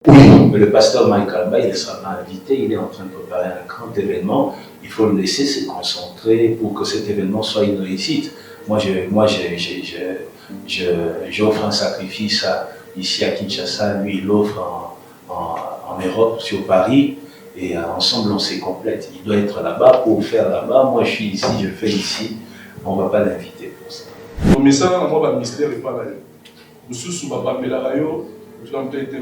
Oui, mais le pasteur Mike Alba, il ne sera pas invité, il est en train de préparer un grand événement. Il faut le laisser se concentrer pour que cet événement soit une réussite. J'offre un sacrifice ici à Kinshasa, lui il offre en Europe, sur Paris, et ensemble on se complète. Il doit être là-bas pour faire là-bas. Moi je suis ici, je fais ici. On ne va pas l'inviter pour ça. Le message, moi, le mystère n'est pas là. Nous sommes pas là. Je l'ai interprété.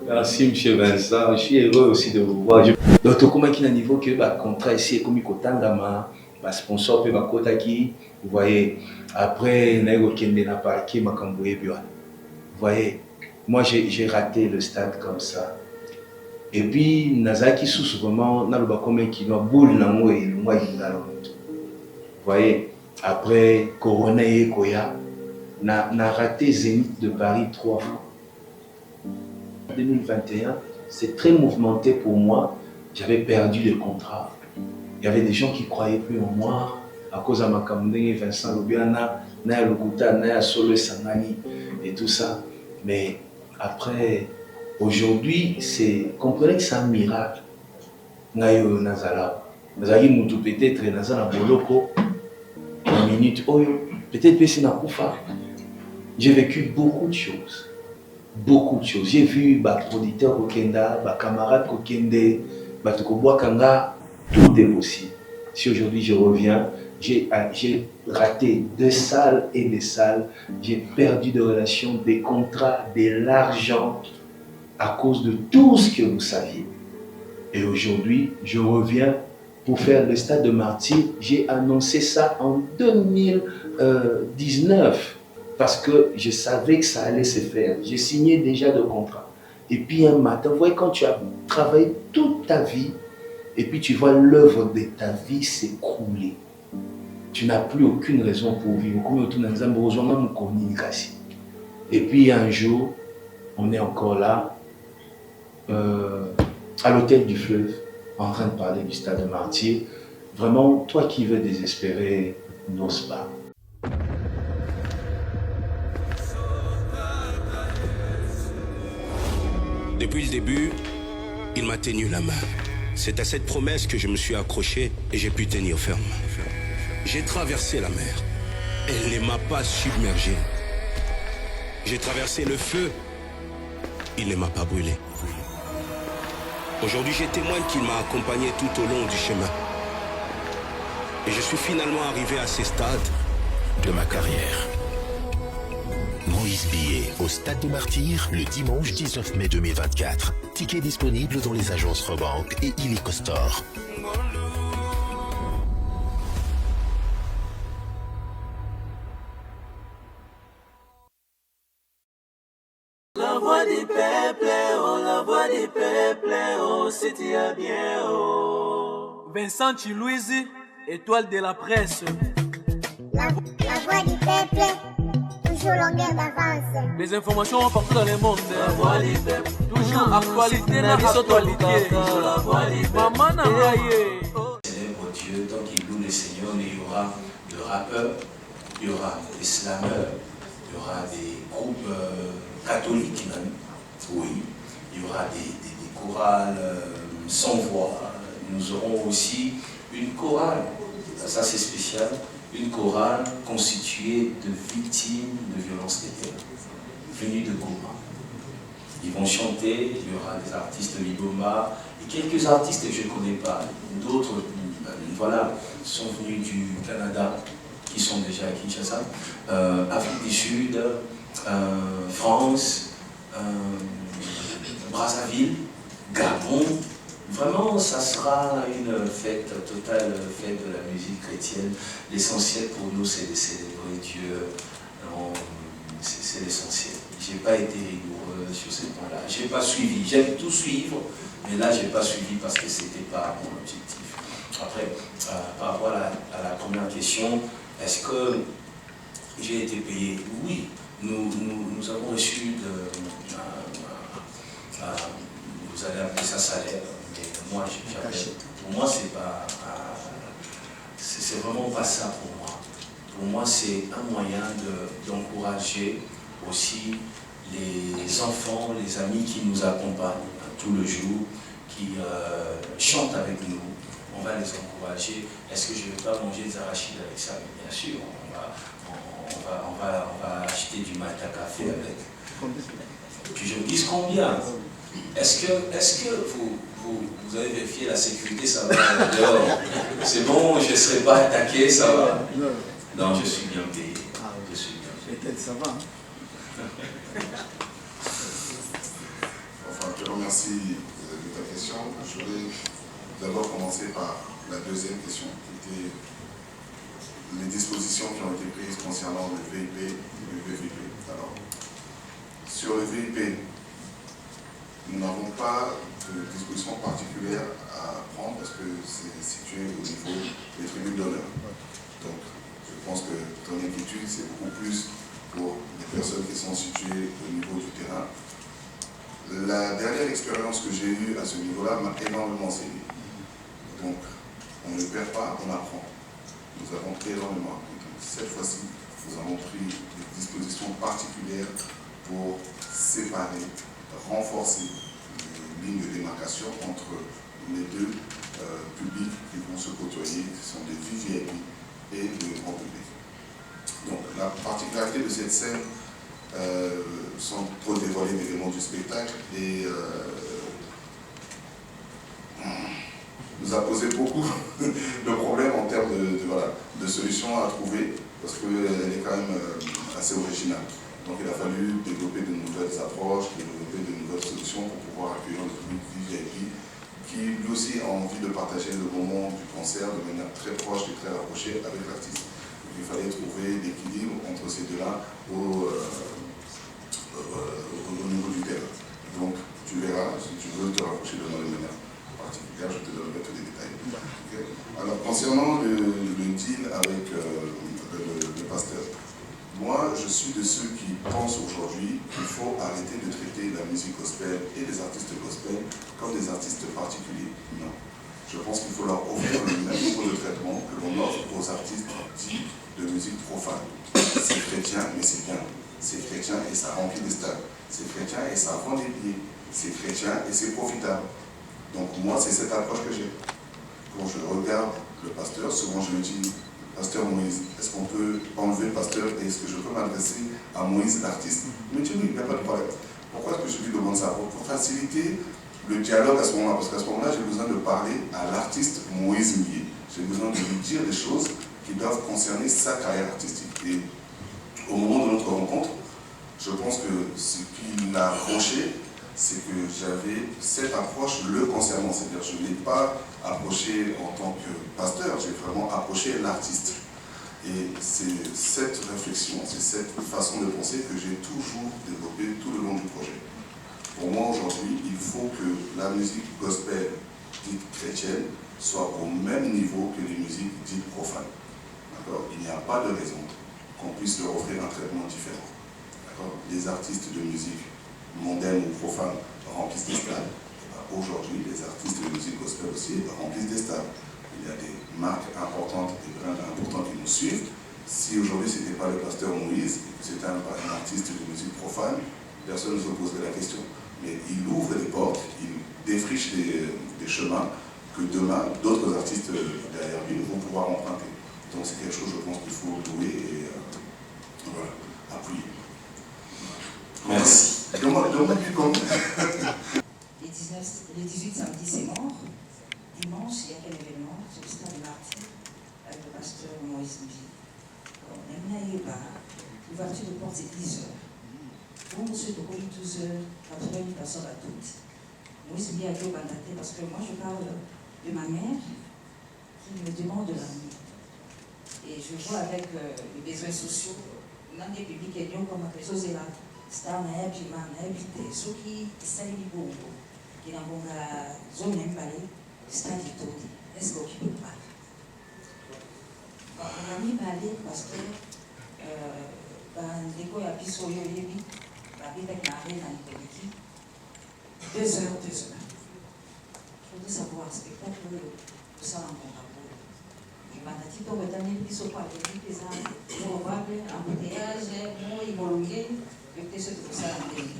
Merci M. Vincent, je suis heureux aussi de vous voir. Donc, comment il y a un niveau que le contrat ici, comme il y a un sponsor, vous voyez, après, il y a un parquet, vous voyez, moi j'ai raté le stade comme ça. Et puis, Nazaki sous vraiment, dans le bas comme qui doit boule dans moi et le moi il a vous voyez, après Corona et Koya, n'a raté Zénith de Paris 3 fois. En 2021, c'est très mouvementé pour moi. J'avais perdu le contrat. Il y avait des gens qui ne croyaient plus en moi à cause de ma camarade Vincent Lobiana, Naya Lokuta, Naya Solo Sangani et tout ça. Mais après, aujourd'hui, comprenez que c'est un miracle. Nayo Nazala. Nazali Moutou peut-être Nazala Boloko. Une minute, peut-être que c'est Nakoufa. J'ai vécu beaucoup de choses. Beaucoup de choses. J'ai vu les producteurs Kokenda, les camarades Kokende, les Kanga, tout est possible. Si aujourd'hui je reviens, j'ai raté des salles et des salles, j'ai perdu des relations, des contrats, de l'argent à cause de tout ce que vous saviez. Et aujourd'hui, je reviens pour faire le stade de Martyr. J'ai annoncé ça en 2019. Parce que je savais que ça allait se faire. J'ai signé déjà de contrat. Et puis un matin, vous voyez, quand tu as travaillé toute ta vie, et puis tu vois l'œuvre de ta vie s'écrouler, tu n'as plus aucune raison pour vivre. Et puis un jour, on est encore là, à l'hôtel du Fleuve, en train de parler du stade de Martyr. Vraiment, toi qui veux désespérer, n'ose pas. Depuis le début, il m'a tenu la main. C'est à cette promesse que je me suis accroché et j'ai pu tenir ferme. J'ai traversé la mer. Elle ne m'a pas submergé. J'ai traversé le feu. Il ne m'a pas brûlé. Aujourd'hui, je témoigne qu'il m'a accompagné tout au long du chemin. Et je suis finalement arrivé à ce stade de ma carrière. Moïse Billet au Stade de Martyr le dimanche 19 mai 2024. Ticket disponible dans les agences Rebank et Illico Store. La voix du peuple, oh, la voix du peuple, oh, c'était bien, oh. Vincent Chilouise, étoile de la presse. La voix du peuple. Toujours longueur d'avance. Les informations partout dans le monde. La voix du peuple. Toujours actualité dans l'actualité. La voix du peuple. Maman n'a pas Célèbre Dieu, tant qu'il loue le Seigneur, il y aura de rappeurs, il y aura des slameurs, il y aura des groupes catholiques même, oui, il y aura des chorales sans voix. Nous aurons aussi une chorale, ça c'est spécial. Une chorale constituée de victimes de violences de guerre, venues de Goma. Ils vont chanter, il y aura des artistes Liboma, et quelques artistes que je ne connais pas. D'autres, voilà, sont venus du Canada, qui sont déjà à Kinshasa, Afrique du Sud, France, Brazzaville, Gabon. Vraiment, ça sera une fête, totale fête de la musique chrétienne. L'essentiel pour nous, c'est de célébrer Dieu. C'est l'essentiel. Je n'ai pas été rigoureux sur ce point-là. Je n'ai pas suivi. J'aime tout suivre, mais là, je n'ai pas suivi parce que ce n'était pas mon objectif. Après, par rapport à la première question, est-ce que j'ai été payé? Oui, nous avons reçu vous allez appeler ça salaire. Moi, pour moi, c'est vraiment pas ça pour moi. Pour moi, c'est un moyen d'encourager aussi les enfants, les amis qui nous accompagnent tout le jour, qui chantent avec nous. On va les encourager. Est-ce que je ne vais pas manger des arachides avec ça? Mais bien sûr, on va acheter du mat à café avec. Puis je me dis combien? Est-ce que vous avez vérifié la sécurité, ça va dehors? C'est bon, je ne serai pas attaqué, ça va? Non, je suis bien payé. Je suis bien payé. Peut-être ça va. Enfin, je te remercie de ta question. Je voulais d'abord commencer par la deuxième question, qui était les dispositions qui ont été prises concernant le VIP et le VVP. Alors, sur le VIP, nous n'avons pas de dispositions particulières à prendre parce que c'est situé au niveau des tribunes d'honneur. Donc, je pense que ton inquiétude, c'est beaucoup plus pour les personnes qui sont situées au niveau du terrain. La dernière expérience que j'ai eue à ce niveau-là m'a énormément enseigné. Donc, on ne perd pas, on apprend. Nous avons énormément appris. Donc, cette fois-ci, nous avons pris des dispositions particulières pour séparer, renforcer les lignes de démarcation entre les deux publics qui vont se côtoyer, qui sont des VIP et le grand public. Donc, la particularité de cette scène, sans trop dévoiler l'élément du spectacle, et nous a posé beaucoup de problèmes en termes de solutions à trouver, parce qu'elle est quand même assez originale. Donc il a fallu développer de nouvelles approches, développer de nouvelles solutions pour pouvoir accueillir le public VIP qui lui aussi a envie de partager le moment du concert de manière très proche et très rapprochée avec l'artiste. Il fallait trouver l'équilibre entre ces deux-là au niveau du terrain. Donc tu verras, si tu veux te rapprocher de moi de manière particulière, je te donnerai tous les détails. Okay. Alors concernant le deal avec le pasteur, moi je suis de ceux qui pensent aujourd'hui qu'il faut arrêter de traiter la musique gospel et les artistes gospel comme des artistes particuliers. Non. Je pense qu'il faut leur offrir le même niveau de traitement que l'on offre aux artistes dits de musique profane. C'est chrétien, mais c'est bien. C'est chrétien et ça remplit des stades. C'est chrétien et ça vend des billets. C'est chrétien et c'est profitable. Donc moi, c'est cette approche que j'ai. Quand je regarde le pasteur, souvent je me dis, pasteur Moïse, est-ce qu'on peut enlever pasteur et est-ce que je peux m'adresser à Moïse l'artiste? Il me dit oui, il n'y a pas de problème. Pourquoi est-ce que je lui demande ça? Pour faciliter le dialogue à ce moment-là, parce qu'à ce moment-là, j'ai besoin de parler à l'artiste Moïse Mbié. J'ai besoin de lui dire des choses qui doivent concerner sa carrière artistique. Et au moment de notre rencontre, je pense que ce qui l'a accroché, c'est que j'avais cette approche le concernant. C'est-à-dire je ne l'ai pas approché en tant que pasteur, j'ai vraiment approché l'artiste. Et c'est cette réflexion, c'est cette façon de penser que j'ai toujours développée tout le long du projet. Pour moi aujourd'hui, il faut que la musique gospel dite chrétienne soit au même niveau que les musiques dites profanes. Il n'y a pas de raison qu'on puisse leur offrir un traitement différent. Les artistes de musique mondaine ou profane remplissent des stades. Aujourd'hui, les artistes de musique gospel aussi remplissent des stades. Il y a des marques importantes, des brands importants qui nous suivent. Si aujourd'hui ce n'était pas le pasteur Moïse, c'était un artiste de musique profane, personne ne se poserait la question. Mais il ouvre des portes, il défriche des chemins que demain, d'autres artistes derrière lui vont pouvoir emprunter. Donc c'est quelque chose, je pense, qu'il faut louer et voilà, appuyer. Merci. Les 18 samedi, c'est mort. Dimanche, il y a quel événement? C'est le stade de Martyr avec le pasteur Moïse Mbié. On a mis l'ouverture de porte, c'est 10h. Pour monsieur de 12h, après une personne à toutes. Moïse Mbié a été au mandaté parce que moi, je parle de ma mère qui me demande de la nuit. Et je vois avec les besoins sociaux, dans des publics et comme quelque chose est là. C'est un habitement, un habité, ceux qui savent les bons, qui n'ont pas zone emballée, c'est un tout. Est-ce qu'on peut pas? On a mis balai parce que dès qu'on a pu sur le lit, la vie avec la reine dans l'école, 2 heures. Je veux savoir, spectacle, tout ça en rapport. Matati to wetani biso kwa l'équipe eza probable embouteillage mo ibolonge peut-être ce que ça ndenge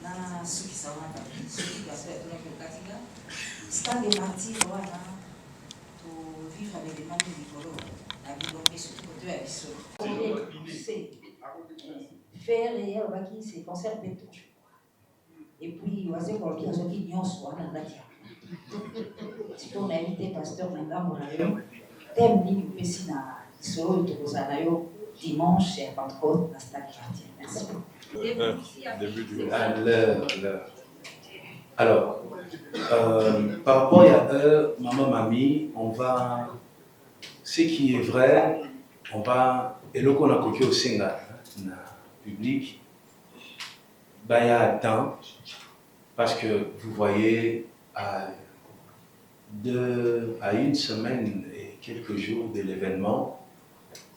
na suki sawana suki pasteur to ko katika stade des martyrs wana to vivre avec des mamans d'icolo à bilombe surtout côté à biso faire et qui c'est concert beto et puis wazee kwa kia zoki nyonso wana ndati si on a invité pasteur Nangambo na yo thème nini upesi na solo oyo tokozala na yo dimanche ya Pentecôte na stade quartier. Merci. Alors, par rapport à eux, maman, mamie, on va, ce qui est vrai, on va, et le qu'on a coqué au Sénégal, dans le public, il y a temps, parce que vous voyez, à une semaine et quelques jours de l'événement,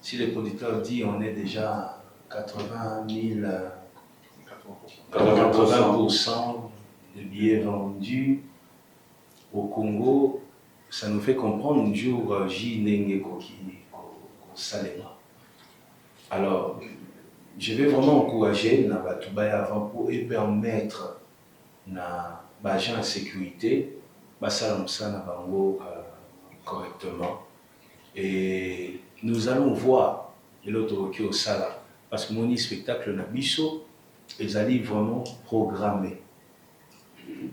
si le producteur dit on est déjà 80% de billets vendus au Congo, ça nous fait comprendre un jour J. Nenge Koki Salema. Alors, je vais vraiment encourager Nabatoubaï avant pour permettre na l'agent de sécurité correctement. Et nous allons voir l'autre qui au Sala parce que mon spectacle na biso ils allaient vraiment programmer.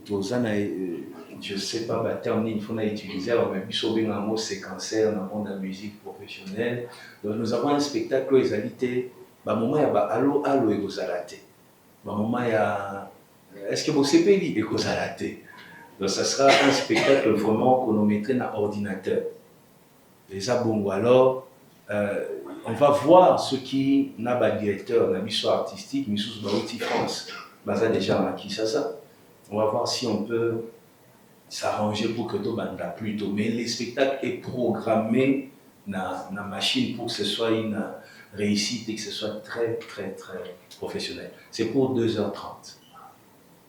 Je ne sais pas le terme il faut utiliser mais biso bien un mot séquenceur dans le monde de la musique professionnelle. Donc nous avons un spectacle ils allaient moment il y a allo et vous allez moment il y a est-ce que vous savez et vous allez donc ça sera un spectacle vraiment qu'on mettrait dans l'ordinateur. Les abongo alors, on va voir ce qui n'a pas directeur, n'a pas artistique, mais sous Baouti France. Baza déjà en qui ça. On va voir si on peut s'arranger pour que tout banda plus tôt. Mais le spectacle est programmé dans la machine pour que ce soit une réussite et que ce soit très très très professionnel. C'est pour 2h30.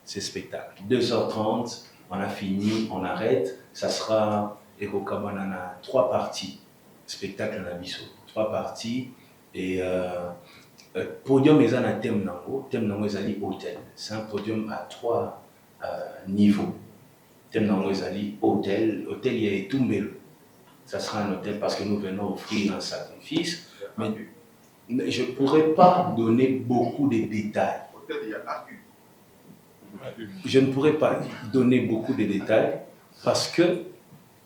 Ce spectacle. 2h30. On a fini, on arrête. Ça sera Ekokabanana 3 parties. Spectacle na biso. 3 parties. Et podium est un thème nango. Thème nango est hôtel. C'est un podium à 3 niveaux. Thème nango est hôtel. Hôtel il y a Tumbelo. Ça sera un hôtel parce que nous venons offrir un sacrifice. Mais je ne pourrais pas donner beaucoup de détails. Hôtel il y a je ne pourrais pas donner beaucoup de détails parce que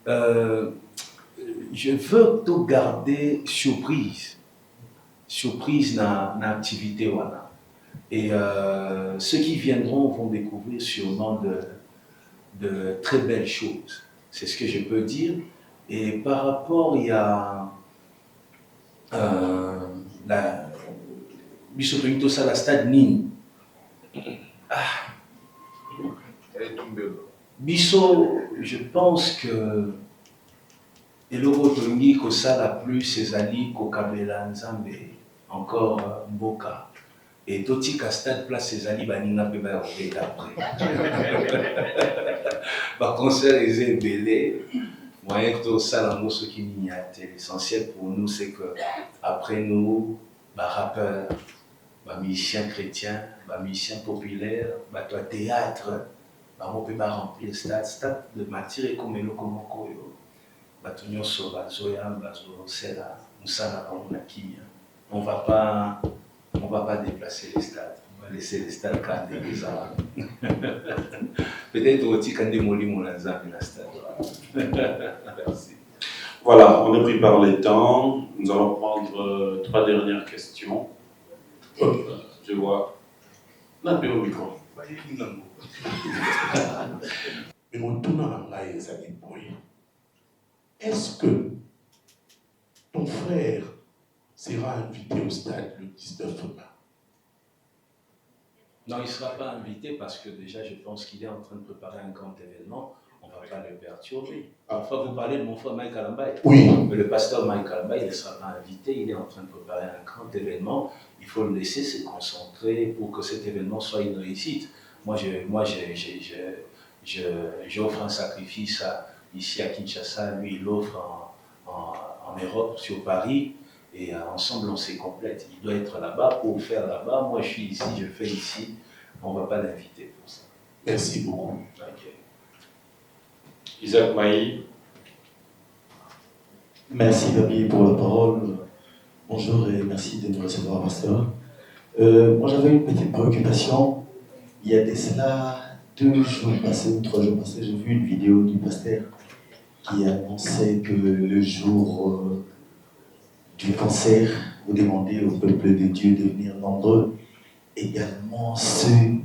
je veux tout garder surprise dans l'activité. Voilà. Et ceux qui viendront vont découvrir sûrement de très belles choses. C'est ce que je peux dire. Et par rapport, il y a la stade Nini. Bisso, je pense que Eloro Tongi Kosala plus ses alliés Kokabela Nzambe encore Mboka et Toti Castade place ses alliés Banina Peba après. Par concert ils est belé moyen to salamo ce qui miniate. L'essentiel pour nous c'est que après nous rappeurs, musiciens chrétiens, musiciens populaires, théâtre. On peut pas remplir le stade de matière comme le komoko yo batunyo so bazoya bazo sela musala on va pas déplacer les stades, on va laisser les stades quand les ça peut-être aussi quand des molimo na nzambe na stade. Merci. Voilà, on est pris par les temps. Nous allons prendre 3 dernières questions. Je vois la au micro. Mais mon tournant est-ce que ton frère sera invité au stade le 19 mars? Non, il ne sera pas invité parce que déjà je pense qu'il est en train de préparer un grand événement. On ne va pas le perturber. Enfin, vous parlez de mon frère Mike Alambay. Oui. Mais le pasteur Mike Alambay, il ne sera pas invité. Il est en train de préparer un grand événement. Il faut le laisser se concentrer pour que cet événement soit une réussite. Moi, j'offre un sacrifice ici à Kinshasa. Lui, il offre en Europe, sur Paris, et ensemble on se complète. Il doit être là-bas pour faire là-bas. Moi je suis ici, je fais ici. On ne va pas l'inviter pour ça. Merci beaucoup. Okay. Isaac Maï. Merci Babi pour la parole. Bonjour et merci de nous recevoir, pasteur. Moi j'avais une petite préoccupation. Il y a de cela 2 jours passés ou 3 jours passés, j'ai vu une vidéo du pasteur qui annonçait que le jour du cancer, vous demandez au peuple de Dieu de venir nombreux, également ceux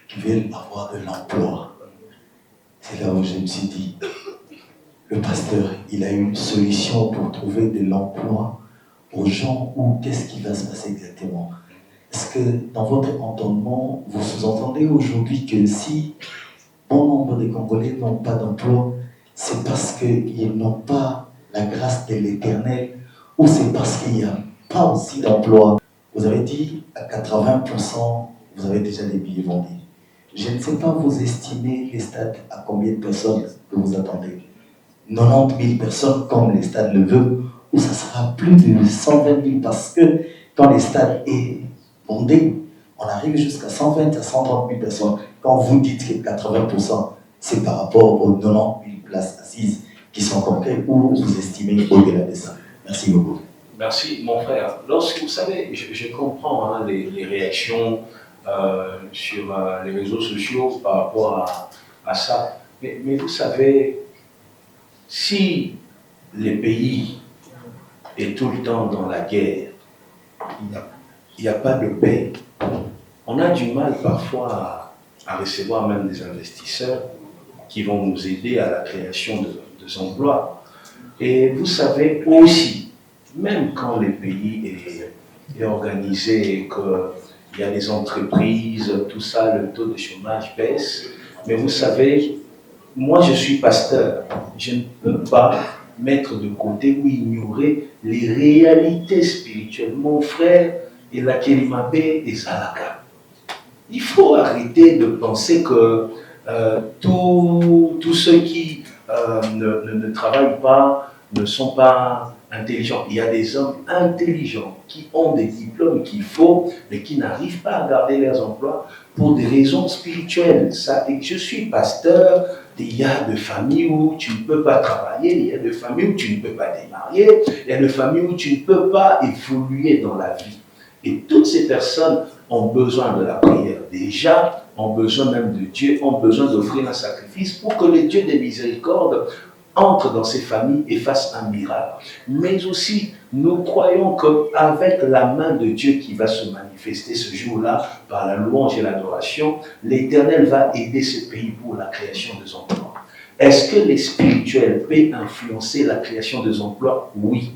qui veulent avoir de l'emploi. C'est là où je me suis dit, le pasteur, il a une solution pour trouver de l'emploi aux gens, ou qu'est-ce qui va se passer exactement? Est-ce que dans votre entendement, vous sous-entendez aujourd'hui que si bon nombre de Congolais n'ont pas d'emploi, c'est parce qu'ils n'ont pas la grâce de l'Éternel, ou c'est parce qu'il n'y a pas aussi d'emploi? Vous avez dit à 80%, vous avez déjà les billets vendus. Je ne sais pas, vous estimez les stades à combien de personnes que vous attendez? 90 000 personnes comme les stades le veulent, ou ça sera plus de 120 000 parce que quand les stades est bondé, on arrive jusqu'à 120 à 130 000 personnes. Quand vous dites que 80%, c'est par rapport aux 90 000 places assises qui sont concrètes, ou vous estimez au-delà de ça? Merci beaucoup. Merci, mon frère. Lorsque vous savez, je comprends les réactions sur les réseaux sociaux par rapport à ça. Mais vous savez, si les pays est tout le temps dans la guerre, il n'y a pas de paix. On a du mal parfois à recevoir même des investisseurs qui vont nous aider à la création de emplois. Et vous savez aussi, même quand le pays est organisé et qu'il y a des entreprises, tout ça, le taux de chômage baisse. Mais vous savez, moi je suis pasteur, je ne peux pas mettre de côté ou ignorer les réalités spirituelles. Mon frère est la Kélimabe et Zalaka. Il faut arrêter de penser que tous ceux qui ne travaillent pas ne sont pas intelligents. Il y a des hommes intelligents qui ont des diplômes qu'il faut, mais qui n'arrivent pas à garder leurs emplois pour des raisons spirituelles. Ça, et je suis pasteur, il y a des familles où tu ne peux pas travailler, il y a des familles où tu ne peux pas démarrer, il y a des familles où tu ne peux pas évoluer dans la vie. Et toutes ces personnes ont besoin de la prière déjà, ont besoin même de Dieu, ont besoin d'offrir un sacrifice pour que le Dieu des miséricordes entre dans ces familles et fasse un miracle. Mais aussi, nous croyons qu'avec la main de Dieu qui va se manifester ce jour-là, par la louange et l'adoration, l'Éternel va aider ce pays pour la création des emplois. Est-ce que les spirituels peuvent influencer la création des emplois? Oui.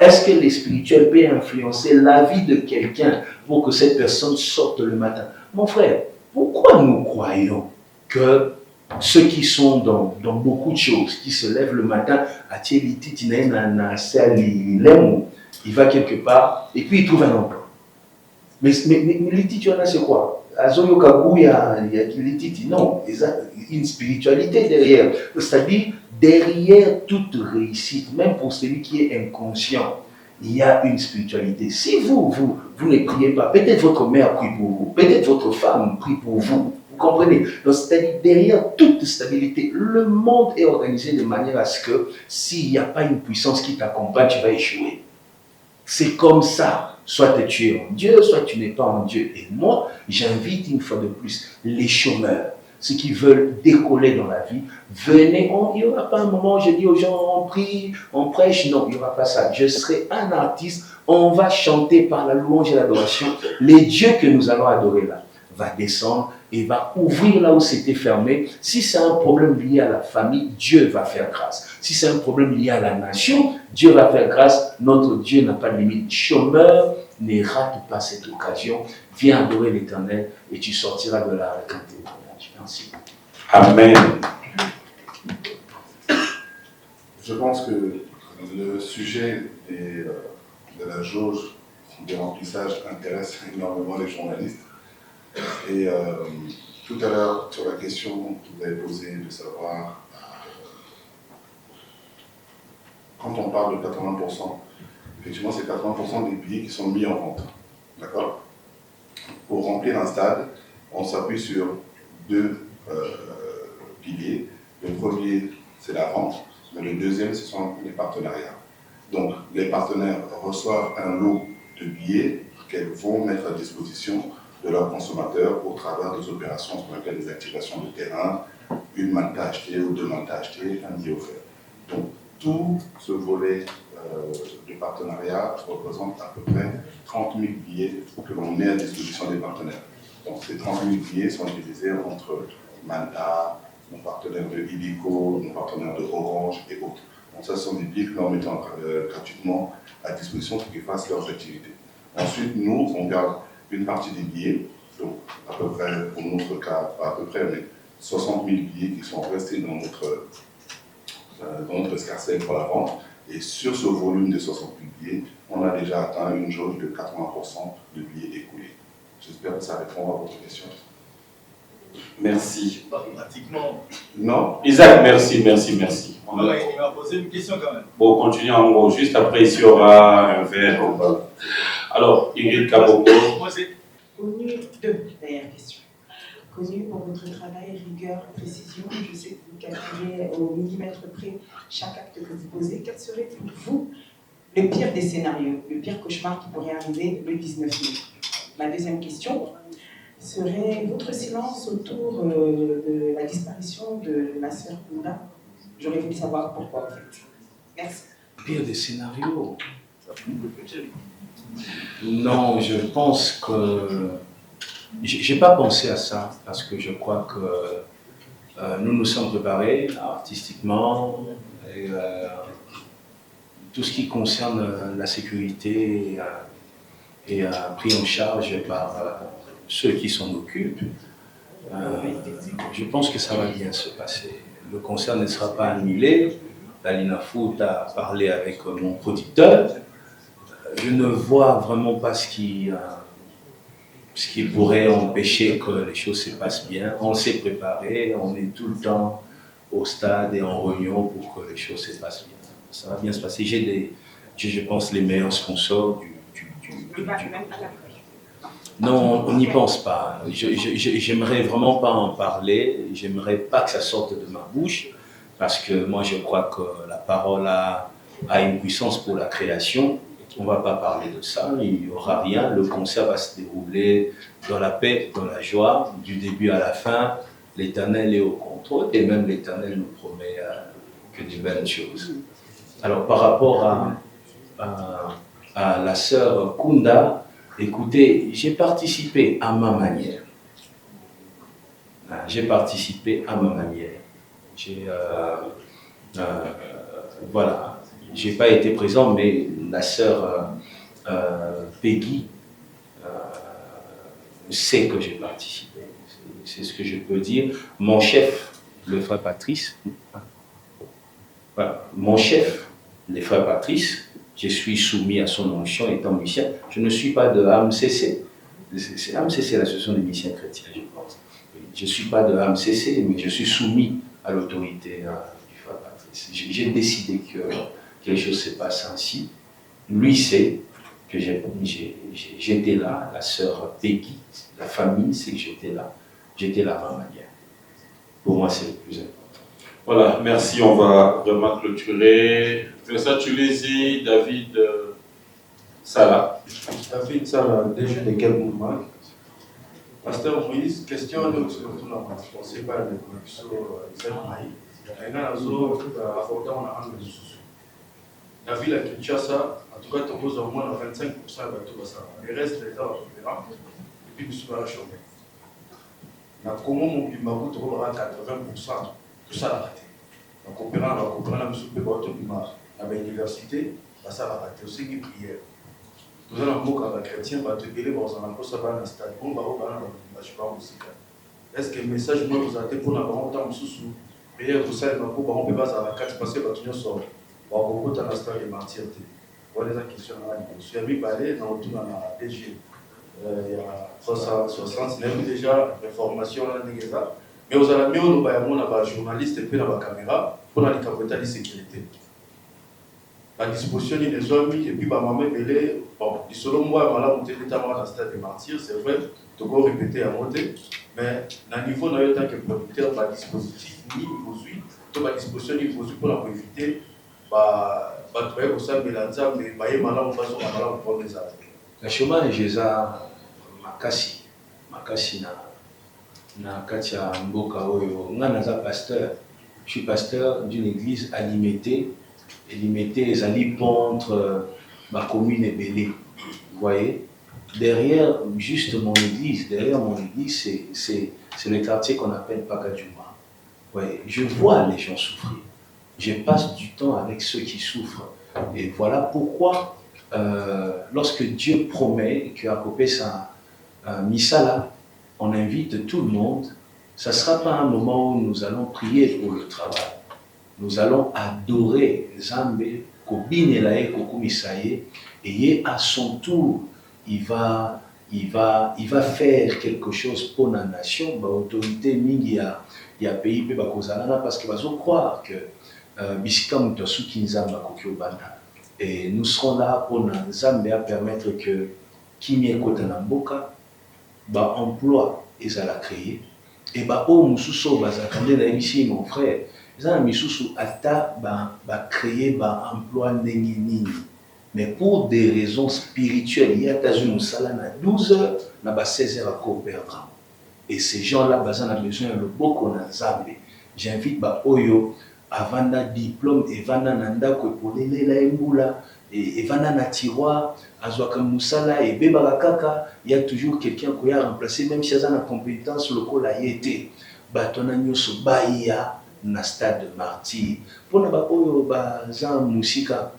Est-ce que les spirituels peuvent influencer la vie de quelqu'un pour que cette personne sorte le matin? Mon frère, pourquoi nous croyons que ceux qui sont dans beaucoup de choses, qui se lèvent le matin, il va quelque part et puis il trouve un emploi. Mais l'ititi, c'est quoi? Non, il y a une spiritualité derrière. C'est-à-dire, derrière toute réussite, même pour celui qui est inconscient, il y a une spiritualité. Si vous ne priez pas, peut-être votre mère prie pour vous, peut-être votre femme prie pour vous. Vous comprenez? Donc, c'est-à-dire, derrière toute stabilité, le monde est organisé de manière à ce que s'il n'y a pas une puissance qui t'accompagne, tu vas échouer. C'est comme ça. Soit tu es en Dieu, soit tu n'es pas en Dieu. Et moi, j'invite une fois de plus les chômeurs, ceux qui veulent décoller dans la vie, venez. Il n'y aura pas un moment où je dis aux gens, on prie, on prêche. Non, il n'y aura pas ça. Je serai un artiste, on va chanter par la louange et l'adoration. Les dieux que nous allons adorer là va descendre et va ouvrir là où c'était fermé. Si c'est un problème lié à la famille, Dieu va faire grâce. Si c'est un problème lié à la nation, Dieu va faire grâce. Notre Dieu n'a pas de limite. Chômeur, ne rate pas cette occasion. Viens adorer l'Éternel et tu sortiras de là avec un témoignage. Merci. Amen. Je pense que le sujet de la jauge des remplissages intéresse énormément les journalistes. Et tout à l'heure, sur la question que vous avez posée de savoir quand on parle de 80%, effectivement, c'est 80% des billets qui sont mis en vente. D'accord? Pour remplir un stade, on s'appuie sur deux piliers. Le premier, c'est la vente, mais le deuxième, ce sont les partenariats. Donc, les partenaires reçoivent un lot de billets qu'elles vont mettre à disposition de leurs consommateurs au travers des opérations qu'on appelle des activations de terrain, une manta achetée ou deux mantas achetées, un billet offert. Donc, tout ce volet de partenariat représente à peu près 30 000 billets que l'on met à disposition des partenaires. Donc, ces 30 000 billets sont divisés entre Manta, nos partenaires de Illico, nos partenaires de Orange et autres. Donc, ça, ce sont des billets que l'on met gratuitement à disposition pour qu'ils fassent leurs activités. Ensuite, nous, on garde une partie des billets, donc à peu près, pour notre cas, pas à peu près, mais 60 000 billets qui sont restés dans notre escarcelle pour la vente. Et sur ce volume de 60 000 billets, on a déjà atteint une jauge de 80% de billets écoulés. J'espère que ça répond à votre question. Merci. Pratiquement. Non, Isaac, merci. Il m'a posé une question quand même. Bon, continuez en gros. Juste après, il y aura un verre. Alors, Ingrid Kaboko. Connu, deux dernières questions. Connu pour votre travail, rigueur, précision, je sais que vous calculez au millimètre près chaque acte que vous posez. Quel serait pour vous le pire des scénarios, le pire cauchemar qui pourrait arriver le 19 mai? Ma deuxième question serait votre silence autour de la disparition de la sœur Kounda. J'aurais voulu savoir pourquoi en fait. Merci. Pire des scénarios. Non, je pense que... J'ai pas pensé à ça, parce que je crois que nous nous sommes préparés artistiquement, et tout ce qui concerne la sécurité est pris en charge par ceux qui s'en occupent. Je pense que ça va bien se passer. Le concert ne sera pas annulé. La Lina Foot a parlé avec mon producteur. Je ne vois vraiment pas ce qui pourrait empêcher que les choses se passent bien. On s'est préparé, on est tout le temps au stade et en réunion pour que les choses se passent bien. Ça va bien se passer. J'ai, je pense, les meilleurs sponsors du Non, on n'y pense pas. J'aimerais vraiment pas en parler. J'aimerais pas que ça sorte de ma bouche, parce que moi je crois que la parole a une puissance pour la création. On ne va pas parler de ça, il n'y aura rien. Le concert va se dérouler dans la paix, dans la joie, du début à la fin. L'Éternel est au contrôle et même l'Éternel nous promet que des belles choses. Alors par rapport à la sœur Kounda, écoutez, j'ai participé à ma manière. Voilà. Je n'ai pas été présent, mais la sœur Peggy sait que j'ai participé. C'est ce que je peux dire. Mon chef, le frère Patrice, voilà. Mon chef, le frère Patrice, je suis soumis à son onction étant musicien. Je ne suis pas de AMCC. C'est AMCC, l'association des musiciens chrétiens, je pense. Je ne suis pas de AMCC, mais je suis soumis à l'autorité du frère Patrice. J'ai décidé que les choses se passent ainsi. Lui sait que j'étais là, la sœur Peggy, la famille sait que j'étais là. J'étais là à ma manière. Pour moi, c'est le plus important. Voilà, merci. On va vraiment clôturer. Versa Tulesi, David Salah. David Salah, déjà de quel mouvement? Pasteur Moïse, question à nous, surtout la pensée par le professeur Zemaï. Et là, la ville à Kinshasa, en tout cas, tu poses au moins 25% de tout ça. Le reste, les gens opérants, et puis nous sommes à la chômage. Comment mon Bimago te reverra 80%, tout ça l'a raté. Donc, opérant, la mission de Bato Bima, à l'université, ça l'a raté aussi une prière. Nous allons voir les chrétiens, va te guérir, on a posé ça dans le stade. On va voir dans le musique. Est-ce que le message moi vous a été pour la grande temps sous prière, vous savez, on peut pas à la carte passer, va tenir sur. On va beaucoup dans la stade de martyrs. Voilà les questions là. Je suis avec Balé, dans la DG. Il y a 369 déjà, réformation là, mais vous allez mieux, nous avons un journaliste et puis la caméra pour la capoter de sécurité. la disposition des hommes, et puis ma maman, bon, selon moi, voilà, vous êtes notamment dans le stade des martyrs, c'est vrai, tu peux répéter à monter, mais dans le niveau, en tant que producteur, le dispositif, ni niveau 8, toute la disposition niveau 8 pour éviter, tu vas aussi mélanger, mais on va prendre les armes. Le chômage, c'est makasi na kati ya mboka oyo. Nga naza pasteur. Je suis pasteur d'une église alimentée. Ezali pont entre ma commune et Bélé. Vous voyez, derrière mon église, c'est le quartier qu'on appelle Pakadjouma. Vous voyez, je vois les gens souffrir. Je passe du temps avec ceux qui souffrent. Et voilà pourquoi, lorsque Dieu promet qu'à côté ça Misala, on invite tout le monde, ça ne sera pas un moment où nous allons prier pour le travail. Nous allons adorer Zambé, Kobinelae, Kokumisaye, et à son tour, il va faire quelque chose pour la nation. L'autorité mingi ya pays pe bakozalana parce que bazo croire que bisika mutasuki nzamba kokiobanda. Et nous serons là pour Zambé à permettre que kimie kota na mboka emploi ezala créé et o mususu bazakande na ici mon frère. Ezala misusu ata créer emploi ndenge nini. Mais pour des raisons spirituelles, il y a Tazun Sala na 12 heures, na 16 heures à coopérer. Et ces gens-là, ils ont besoin de beaucoup de Zambé. J'invite Oyo à vendre diplôme et vendre nanda pour les embula et vendre na tiroir, à Zouaka Moussala et Beba Kaka. Il y a toujours quelqu'un qui a remplacé, même si il y a une compétence locale à y été. Batona nyoso baïa na stade de martyr. Pour na Oyo bazan musika.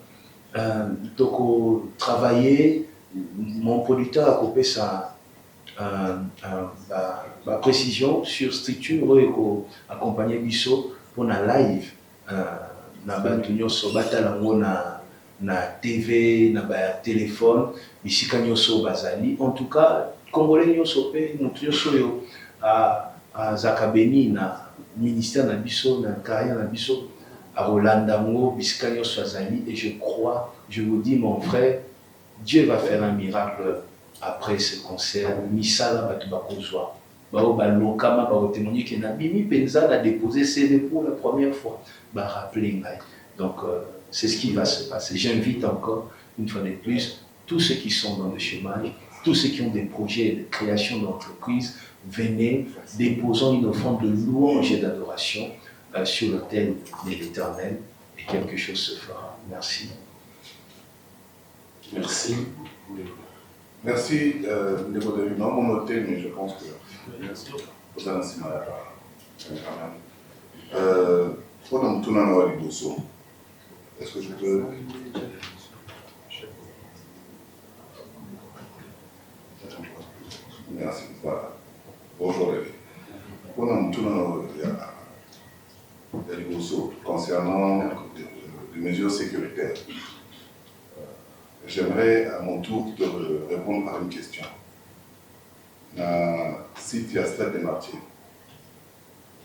Travailler, mon producteur a coupé sa précision sur structure et accompagner Bisso pour la live na bantunyoso batalango na TV na téléphone bisika nyoso bazali en tout cas congolais nyoso pe mutunyoso yo a zakabeni na ministère na Bisso na carrière na Bisso à Rolandango, Biscanio Swazali, et je crois, je vous dis mon frère, Dieu va faire un miracle après ce concert. Misala Batubakozwa. Lokama va témoigner que Nabimi Penza a déposé CD pour la première fois. Donc c'est ce qui va se passer. J'invite encore, une fois de plus, tous ceux qui sont dans le chômage, tous ceux qui ont des projets de création d'entreprise, venez, déposons une offrande de louange et d'adoration sur l'autel de l'Éternel et quelque chose se fera. Merci. Merci. Merci, Ndeko David. Non, mon hôtel, mais je pense que vous allez ainsi mal quand même. Pour nous tourner à la Liboso, est-ce que je peux. Merci. Voilà. Bonjour, Lévi. Pour nous tourner à concernant les mesures sécuritaires. J'aimerais à mon tour te répondre à une question. Si tu as Stade des Martyrs,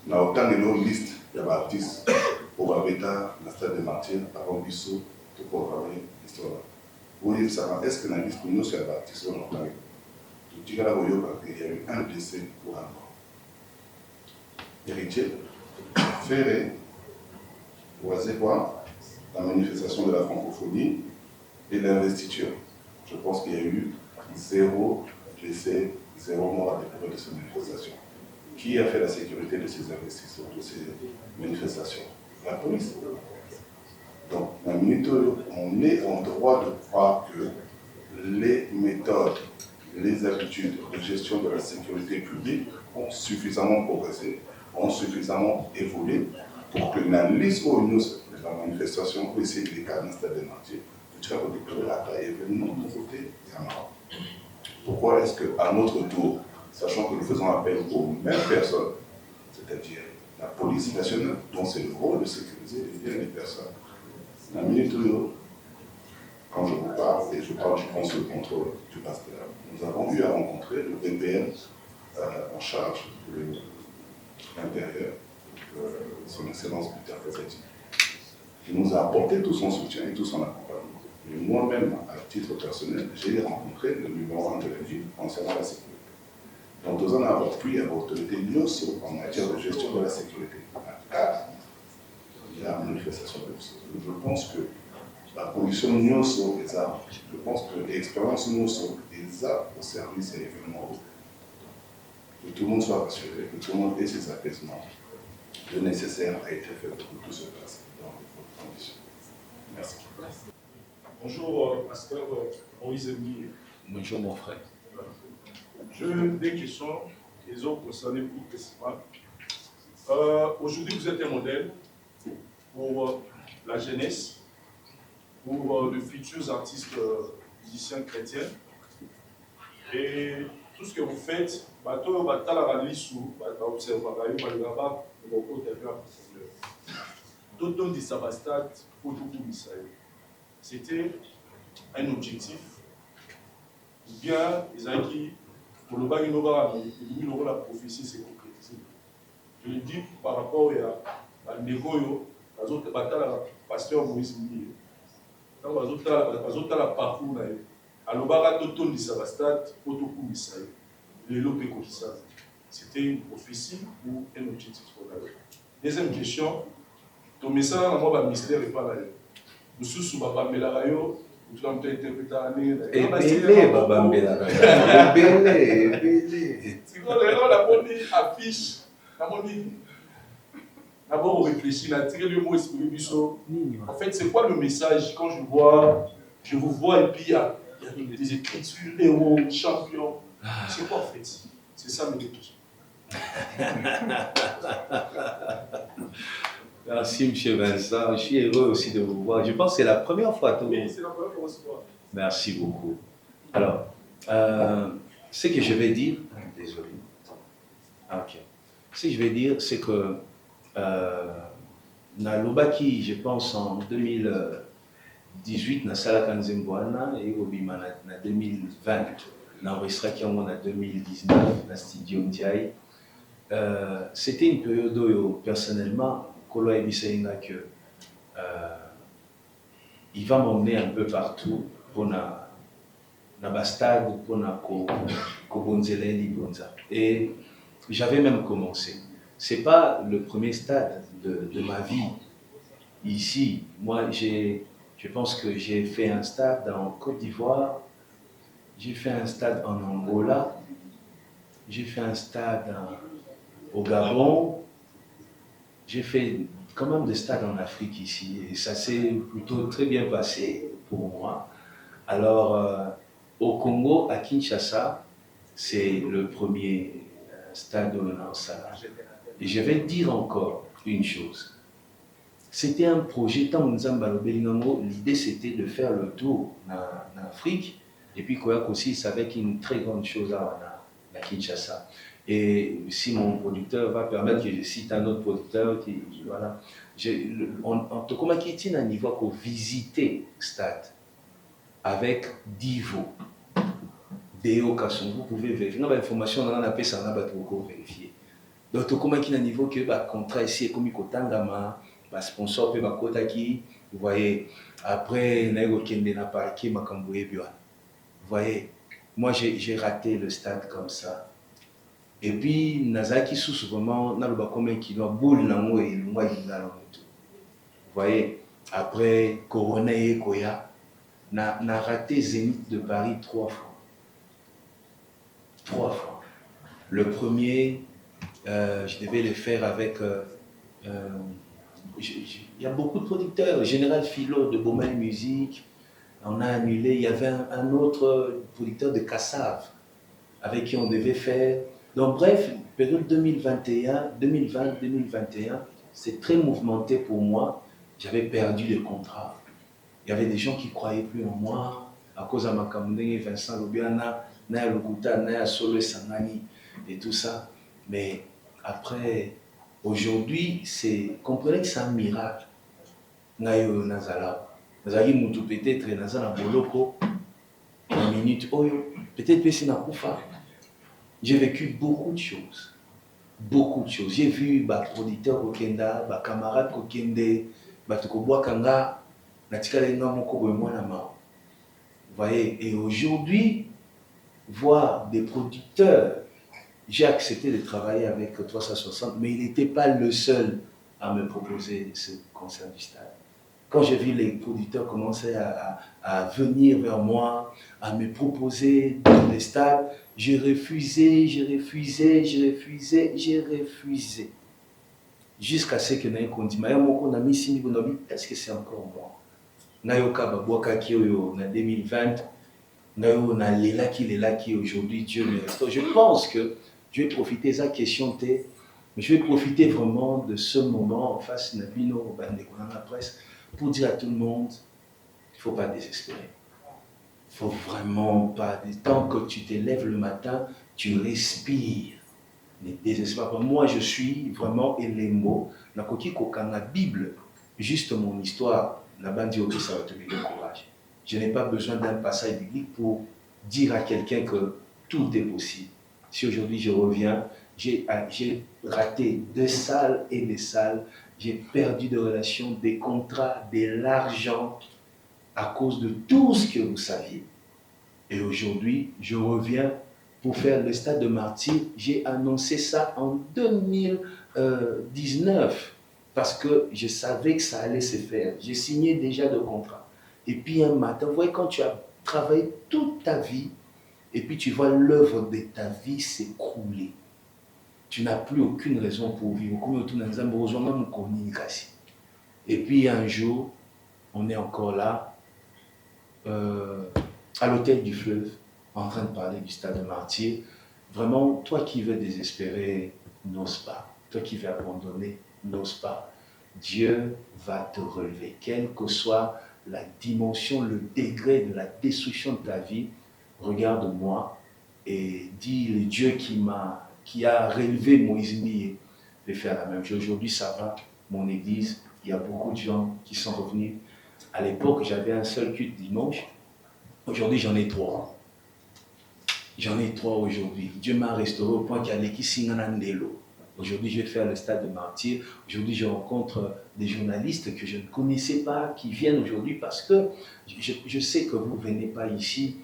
il y a autant de listes d'artistes pour habitat le Stade des Martyrs avant Bissot de programmer l'histoire. Vous voyez, est-ce que dans la liste nous sommes artistes ou non? Tu diras qu'il y a eu un décès pour un mort. Héritier. Ferré, voisin quoi, la manifestation de la francophonie et l'investiture. Je pense qu'il y a eu 0 blessé, 0 mort à découvrir de ces manifestations. Qui a fait la sécurité de ces investissements, de ces manifestations? La police. Donc, la minute, on est en droit de croire que les méthodes, les habitudes de gestion de la sécurité publique ont suffisamment progressé, ont suffisamment évolué pour que la liste au news de la manifestation puisse essayer les cas dans le Stade des Martyrs, tu vas déclarer la taille événement de côté, il y en a. Pourquoi est-ce qu'à notre tour, sachant que nous faisons appel aux mêmes personnes, c'est-à-dire la police nationale, dont c'est le rôle de sécuriser les biens des personnes, la minute où, quand je vous parle, et je parle du conseil de contrôle du pasteur, nous avons eu à rencontrer le VPN en charge de l'intérieur, son excellence Peter Kazati. qui nous a apporté tout son soutien et tout son accompagnement. Mais moi-même, à titre personnel, j'ai rencontré le numéro 1 de la ville concernant la sécurité. Donc, nous avons appris à l'autorité NIOSO en matière de gestion de la sécurité. Il y a manifestation de ça. Je pense que la position NIOSO est ça. Je pense que l'expérience NIOSO est ça au service et événements. Que tout le monde soit rassuré, que tout le monde ait ses apaisements. Le nécessaire a été fait pour que tout se passe dans de bonnes conditions. Merci. Bonjour, pasteur Moïse Mbi. Bonjour, mon frère. Je des questions, les autres concernés plus précisément. Aujourd'hui, vous êtes un modèle pour la jeunesse, pour de futurs artistes musiciens chrétiens. Et tout ce que vous faites, c'était un objectif, ou bien les acquis pour le bac innovant, la prophétie s'est concrétisée. Je le dis par rapport à Négoyo, à l'autre pasteur Moïse Mbi, à l'autre parcours, à l'obara d'auton de Sabastat, Otoku Misaï, le Lopé Kokisa. C'était une prophétie ou un objectif pour la vie. Deuxième question, ton message dans mon ministère n'est pas là. Nous sommes Baba Melarayo, nous avons été interprétés à l'année. Et Bélé, Baba Melarayo. Bélé. C'est quand la bonne affiche, la bonne. D'abord, on réfléchit, on a tiré le mot esprit Bisso. En fait, c'est quoi le message quand je vous vois et puis il y a des écritures, héros, champions. C'est quoi en fait? C'est ça mes questions. Merci, M. Vincent. Je suis heureux aussi de vous voir. Je pense que c'est la première fois. Oui, c'est la première fois qu'on se voit. Merci beaucoup. Alors, ce que je vais dire, désolé. Ok. Ce que je vais dire, c'est que Nalobaki, je pense en 2018, na Salaka Nzembwana et Obima en 2020, na enregistré en 2019, na Studio Ndiaye. C'était une période où, personnellement, Kolo Ebisaïna que il va m'emmener un peu partout pour na bastade, pour na Kobonzeleli Bonza. Et j'avais même commencé. C'est pas le premier stade de ma vie ici. Moi, je pense que j'ai fait un stade en Côte d'Ivoire, j'ai fait un stade en Angola, j'ai fait un stade au Gabon, j'ai fait quand même des stades en Afrique ici et ça s'est plutôt très bien passé pour moi. Alors, au Congo, à Kinshasa, c'est le premier stade de Nansala. Et je vais dire encore une chose. C'était un projet, tant l'idée c'était de faire le tour en Afrique, et puis Koyak aussi savait qu'il y a une très grande chose à Kinshasa. Et si mon producteur va permettre que je cite un autre producteur, voilà, en tout cas, qui est un niveau qu'on visiter stade avec Divo, Deo Kasson, vous pouvez vérifier. Non, l'information, on en a appelé ça, on a beaucoup vérifier. Donc, tout comme qui a un niveau que le contrat ici est comme il Kotangama, le sponsor peut être qui, vous voyez, après, il y a un parquet, vous voyez, moi j'ai raté le stade comme ça. Et puis, Nazaki sous vraiment, n'a pas comme qui doit boule dans moi et moi il a tout. Vous voyez, après Corona et Koya, n'a raté Zénith de Paris 3 fois. 3 fois. Le premier, je devais le faire avec. Il y a beaucoup de producteurs. Général Philo de Beaumain Musique, on a annulé. Il y avait un autre producteur de Kassav avec qui on devait faire. Donc, bref, période 2020-2021, c'est très mouvementé pour moi. J'avais perdu le contrat. Il y avait des gens qui ne croyaient plus en moi à cause de Makamune, Vincent Lobiana, Naya Lukuta, Naya Solo Sangani et tout ça. Mais après, aujourd'hui, comprenez que c'est un miracle. Nayo Nazala. Nazali Moutou peut-être, Nazala Boloko, en minute, peut-être que c'est Nakoufa. J'ai vécu beaucoup de choses. Beaucoup de choses. J'ai vu producteur Kokenda, camarade Kokende, Kanga, vous voyez, et aujourd'hui, voir des producteurs, j'ai accepté de travailler avec 360, mais il n'était pas le seul à me proposer ce concert du stade. Quand j'ai vu les producteurs commencer à venir vers moi, à me proposer dans les stades, j'ai refusé. Jusqu'à ce que nous dit, est-ce que c'est encore moi? En 2020, aujourd'hui, Dieu me restaure. Je pense que je vais profiter de cette question, mais je vais profiter vraiment de ce moment en face de la presse pour dire à tout le monde, il ne faut pas désespérer. Il ne faut vraiment pas. Tant que tu te lèves le matin, tu respires. Ne désespère pas. Moi, je suis vraiment les mots. Dans la Bible, juste mon histoire, là-bas, dit que ça va te donner le courage. Je n'ai pas besoin d'un passage biblique pour dire à quelqu'un que tout est possible. Si aujourd'hui je reviens, j'ai raté des salles et des salles, j'ai perdu des relations, des contrats, de l'argent à cause de tout ce que vous saviez. Et aujourd'hui, je reviens pour faire le stade de Martyr. J'ai annoncé ça en 2019 parce que je savais que ça allait se faire. J'ai signé déjà de contrat. Et puis un matin, vous voyez, quand tu as travaillé toute ta vie, et puis tu vois l'œuvre de ta vie s'écrouler, tu n'as plus aucune raison pour vivre. Et puis un jour, on est encore là, à l'hôtel du Fleuve, en train de parler du stade de Martyr. Vraiment, toi qui veux désespérer, n'ose pas. Toi qui veux abandonner, n'ose pas. Dieu va te relever, quelle que soit la dimension, le degré de la destruction de ta vie. Regarde-moi et dis le Dieu qui a relevé Moïse Mbié de faire la même chose. Aujourd'hui, ça va, mon église, il y a beaucoup de gens qui sont revenus. À l'époque, j'avais un seul culte dimanche. Aujourd'hui, j'en ai 3. J'en ai 3 aujourd'hui. Dieu m'a restauré au point qu'il y a l'équipe Singanandelo. Aujourd'hui, je vais faire le stade de Martyr. Aujourd'hui, je rencontre des journalistes que je ne connaissais pas, qui viennent aujourd'hui parce que je sais que vous ne venez pas ici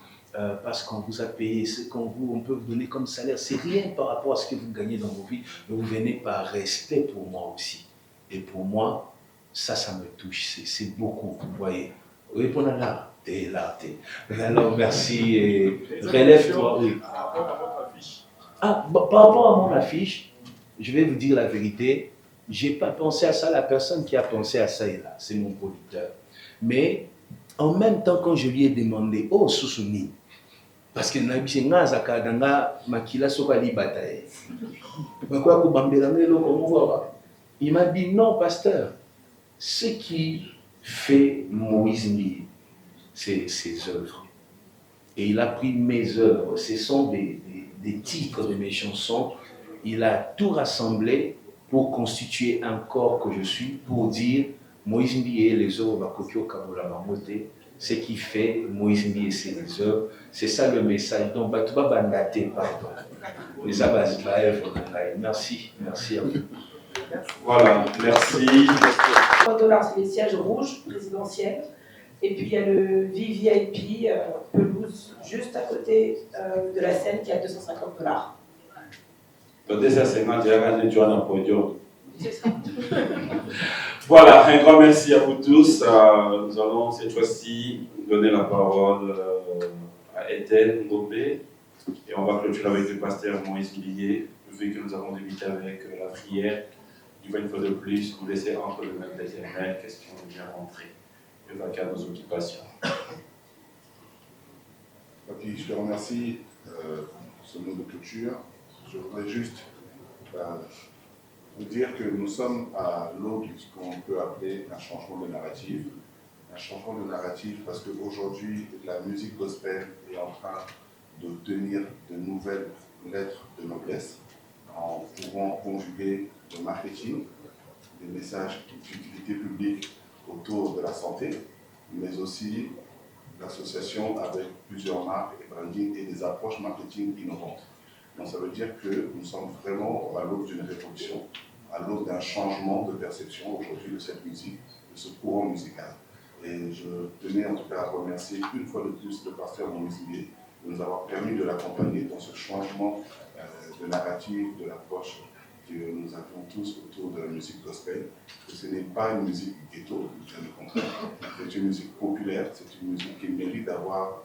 parce qu'on vous a payé ce on peut vous donner comme salaire. C'est rien par rapport à ce que vous gagnez dans vos vies, mais vous venez par respect pour moi aussi. Et pour moi, ça me touche. C'est beaucoup, vous voyez. Répondez là. T'es là, t'es. Alors, merci et relève-toi. Oui. Par rapport à votre affiche. Par rapport à mon affiche, je vais vous dire la vérité, je n'ai pas pensé à ça, la personne qui a pensé à ça est là, c'est mon producteur. Mais en même temps, quand je lui ai demandé, oh, Sousouni, parce que il m'a dit, non, pasteur, ce qui fait Moïse Mbié, c'est ses œuvres. Et il a pris mes œuvres, ce sont des titres de mes chansons. Il a tout rassemblé pour constituer un corps que je suis, pour dire Moïse Mbié, les œuvres Bakokyo Kabola Mamote, ce qui fait Moïse Mbié, c'est les œuvres. C'est ça le message. Donc, Batouba Bandate, pardon. Les Abbas, merci à vous. Voilà, merci. $3, c'est les sièges rouges présidentiels. Et puis il y a le VVIP pelouse juste à côté de la scène qui a $250. Voilà, un grand merci à vous tous. Nous allons cette fois-ci donner la parole à Eden Ngobé et on va clôturer avec le pasteur Moïse Mbié, vu que nous avons débuté avec la prière. Il va une fois de plus vous laisser entre les mains de l'Éternel, question de bien rentrer et vaquer à nos occupations. Ok, je te remercie pour ce mot de clôture. Je voudrais juste vous dire que nous sommes à l'aube de ce qu'on peut appeler un changement de narrative. Un changement de narrative parce qu'aujourd'hui, la musique gospel est en train de tenir de nouvelles lettres de noblesse en pouvant conjuguer le marketing, des messages d'utilité publique autour de la santé, mais aussi l'association avec plusieurs marques et branding et des approches marketing innovantes. Donc ça veut dire que nous sommes vraiment à l'aube d'une révolution, à l'aube d'un changement de perception aujourd'hui de cette musique, de ce courant musical. Et je tenais en tout cas à remercier une fois de plus le pasteur Moïse Billet de nous avoir permis de l'accompagner dans ce changement de narrative, de l'approche que nous avions tous autour de la musique gospel. Que ce n'est pas une musique ghetto, bien au contraire. C'est une musique populaire, c'est une musique qui mérite d'avoir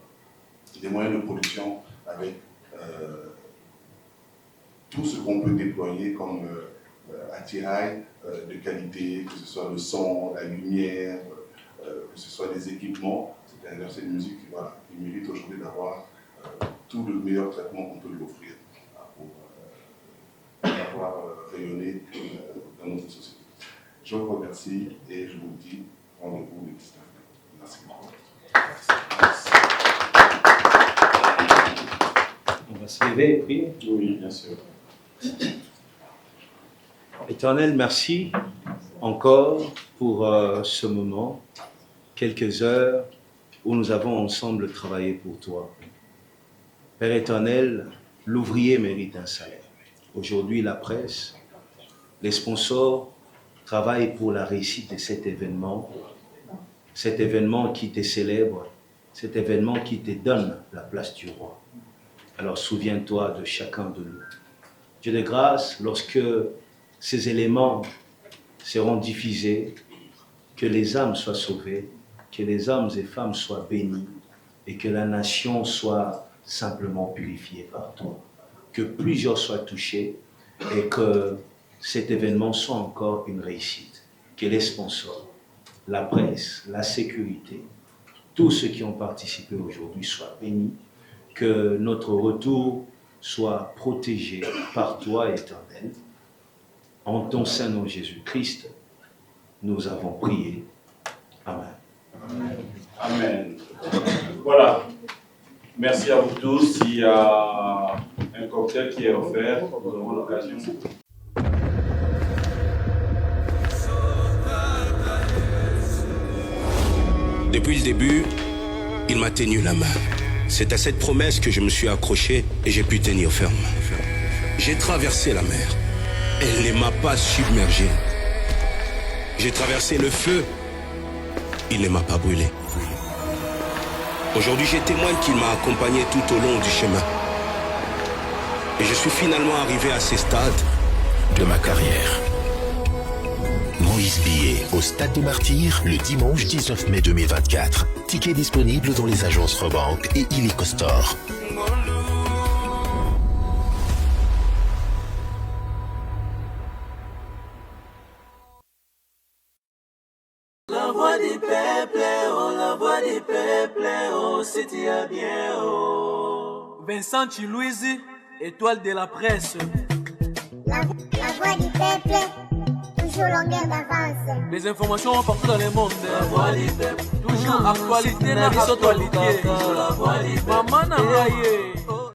des moyens de production avec tout ce qu'on peut déployer comme attirail de qualité, que ce soit le son, la lumière, que ce soit les équipements. C'est une musique qui mérite aujourd'hui d'avoir tout le meilleur traitement qu'on peut lui offrir pour pouvoir rayonner dans notre société. Je vous remercie et je vous dis rendez-vous le 19 mai. Merci beaucoup. On va se lever et prier. Oui, bien sûr. Éternel, merci encore pour ce moment, quelques heures où nous avons ensemble travaillé pour toi. Père éternel, l'ouvrier mérite un salaire. Aujourd'hui, la presse, les sponsors travaillent pour la réussite de cet événement qui te célèbre, cet événement qui te donne la place du roi. Alors souviens-toi de chacun de nous. Dieu de grâce, lorsque ces éléments seront diffusés, que les âmes soient sauvées, que les hommes et femmes soient bénis et que la nation soit simplement purifiée par toi. Que plusieurs soient touchés et que cet événement soit encore une réussite. Que les sponsors, la presse, la sécurité, tous ceux qui ont participé aujourd'hui soient bénis. Que notre retour soit protégé par toi, Éternel. En ton Saint nom Jésus-Christ, nous avons prié. Amen. Amen. Amen. Voilà. Merci à vous tous. Il y a un cocktail qui est offert. Nous aurons l'occasion. Depuis le début, il m'a tenu la main. C'est à cette promesse que je me suis accroché et j'ai pu tenir ferme. J'ai traversé la mer. Elle ne m'a pas submergé. J'ai traversé le feu. Il ne m'a pas brûlé. Aujourd'hui, j'ai témoigne qu'il m'a accompagné tout au long du chemin. Et je suis finalement arrivé à ces stades de ma carrière. Moïse Billet au Stade des Martyrs le dimanche 19 mai 2024. Tickets disponibles dans les agences Rebank et Illico Store. La voix du peuple, oh, la voix du peuple, oh, c'était bien, oh. Vincent Chilouizi, étoile de la presse. La voix du peuple, toujours longueur d'avance. Les informations partout dans le monde. La voix du peuple, toujours actualité, la actualité. La voix du peuple. Maman n'a